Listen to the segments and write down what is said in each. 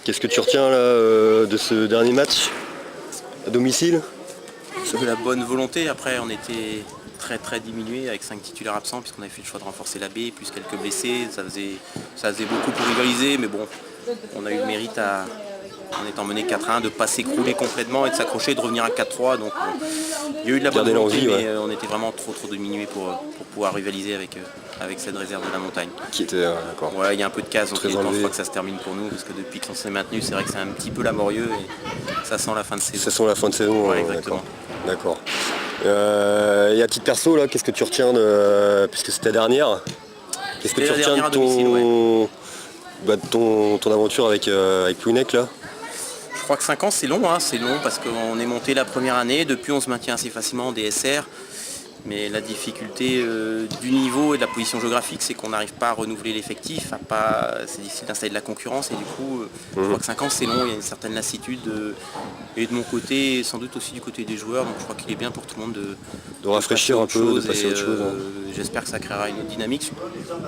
Qu'est-ce que tu retiens là de ce dernier match à domicile? De la bonne volonté. Après, on était très diminué avec 5 titulaires absents puisqu'on avait fait le choix de renforcer la baie, plus quelques blessés. Ça faisait beaucoup pour rivaliser, mais bon, on a eu le mérite en étant mené 4-1 de ne pas s'écrouler complètement et de s'accrocher, de revenir à 4-3. Donc il y a eu de la bonne volonté, mais on était vraiment trop diminué pour pouvoir rivaliser avec cette réserve de la montagne. Qui était d'accord. Ouais, il y a un peu de casse, donc il est temps que ça se termine pour nous, parce que depuis qu'on s'est maintenu, c'est vrai que c'est un petit peu laborieux et ça sent la fin de saison. Ça sent la fin de saison, ouais, exactement. D'accord. Et à titre perso, là, qu'est-ce que tu retiens puisque c'était la dernière, qu'est-ce que tu retiens de ton aventure avec Plouhinec là? Je crois que 5 ans c'est long parce qu'on est monté la première année, depuis on se maintient assez facilement en DSR. Mais la difficulté du niveau et de la position géographique, c'est qu'on n'arrive pas à renouveler l'effectif, c'est difficile d'installer de la concurrence et du coup, je crois que 5 ans c'est long, il y a une certaine lassitude et de mon côté, et sans doute aussi du côté des joueurs, donc je crois qu'il est bien pour tout le monde de rafraîchir un peu, de passer à autre chose. J'espère que ça créera une autre dynamique.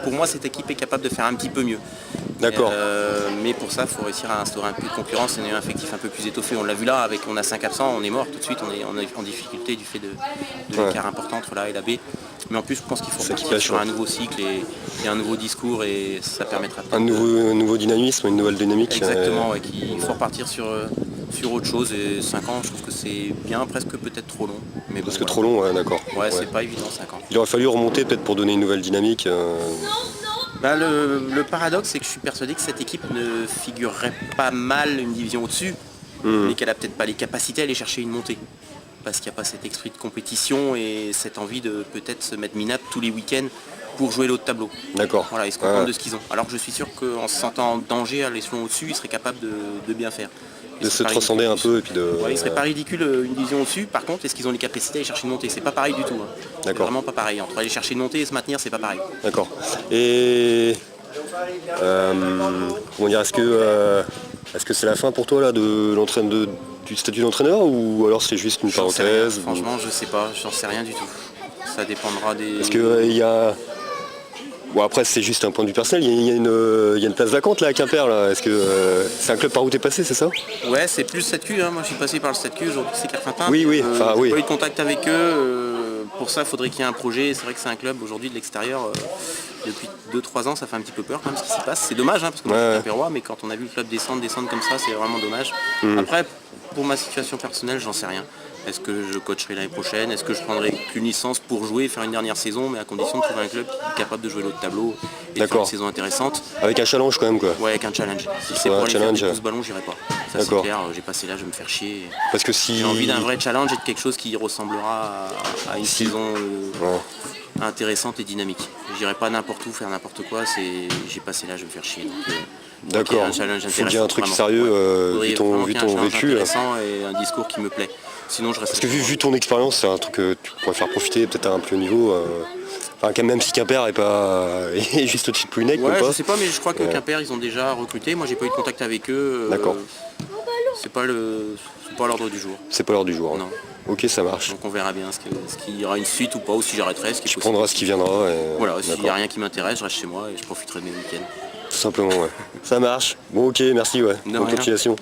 Pour moi, cette équipe est capable de faire un petit peu mieux. D'accord. Mais pour ça, il faut réussir à instaurer un peu de concurrence et un effectif un peu plus étoffé. On l'a vu là, on a 5 absents, on est mort tout de suite, on est en difficulté du fait de l'écart important entre la A et la B. Mais en plus, je pense qu'il faut partir sur un nouveau cycle et un nouveau discours et ça permettra un nouveau dynamisme, une nouvelle dynamique. Exactement, il faut repartir sur autre chose et 5 ans, je trouve que c'est bien, presque peut-être trop long. Mais parce que trop long, ouais, d'accord. Ouais, c'est pas évident 5 ans. Il aurait fallu remonter peut-être pour donner une nouvelle dynamique. Le paradoxe, c'est que je suis persuadé que cette équipe ne figurerait pas mal une division au-dessus, mais qu'elle a peut-être pas les capacités à aller chercher une montée. Parce qu'il n'y a pas cet esprit de compétition et cette envie de peut-être se mettre minable tous les week-ends pour jouer l'autre tableau. D'accord. Voilà, ils se contentent de ce qu'ils ont. Alors que je suis sûr qu'en se sentant en danger à l'échelon au-dessus, ils seraient capables de bien faire. De se transcender un peu et puis de... Ouais, il serait pas ridicule une division au-dessus. Par contre, est-ce qu'ils ont les capacités à aller chercher une montée? C'est pas pareil du tout. C'est vraiment pas pareil. Entre aller chercher une montée et se maintenir, c'est pas pareil. D'accord. Et comment dire, est-ce que c'est la fin pour toi là du statut d'entraîneur ou alors c'est juste une parenthèse? Franchement, je sais pas, j'en sais rien du tout. Ça dépendra des... Parce que il y a... Bon, après c'est juste un point de vue personnel, il y a une place vacante là à Quimper là. Est-ce que c'est un club par où t'es passé, c'est ça? Ouais, c'est plus 7Q, moi je suis passé par le 7Q, aujourd'hui c'est Carpentras. Oui. J'ai pas eu de contact avec eux, pour ça il faudrait qu'il y ait un projet. C'est vrai que c'est un club aujourd'hui de l'extérieur, depuis 2-3 ans ça fait un petit peu peur quand même ce qui s'y passe. C'est dommage parce que moi je suis Quimperois, mais quand on a vu le club descendre comme ça, c'est vraiment dommage. Après, pour ma situation personnelle, j'en sais rien. Est-ce que je coacherai l'année prochaine? Est-ce que je prendrai qu'une licence pour jouer et faire une dernière saison, mais à condition de trouver un club qui est capable de jouer l'autre tableau et de faire une saison intéressante? Avec un challenge quand même quoi. Ouais, avec un challenge. Si c'est pour aller faire des pouces ballon, j'irai pas. Ça c'est clair, j'ai passé là, je vais me faire chier. Parce que si... J'ai envie d'un vrai challenge et de quelque chose qui ressemblera à une saison intéressante et dynamique. J'irai pas n'importe où faire n'importe quoi, j'ai passé là, je vais me faire chier. D'accord, il faut dire un truc sérieux vu ton vécu. Intéressant et un discours qui me plaît. Sinon, je reste. Parce que vu ton expérience, c'est un truc que tu pourrais faire profiter peut-être à un plus haut niveau. Enfin, même si Quimper est juste au-dessus de Plouhinec. Ouais, je sais pas, mais je crois que Quimper, ils ont déjà recruté. Moi, j'ai pas eu de contact avec eux. D'accord. C'est pas l'ordre du jour. C'est pas l'ordre du jour. Non. Ok, ça marche. Donc on verra bien ce qu'il y aura une suite ou pas, ou si j'arrêterai. Tu prendras ce qui viendra. Voilà, s'il n'y a rien qui m'intéresse, je reste chez moi et je profiterai de mes week-ends. Tout simplement, ouais. Ça marche. Bon, ok, merci, ouais. Bonne continuation.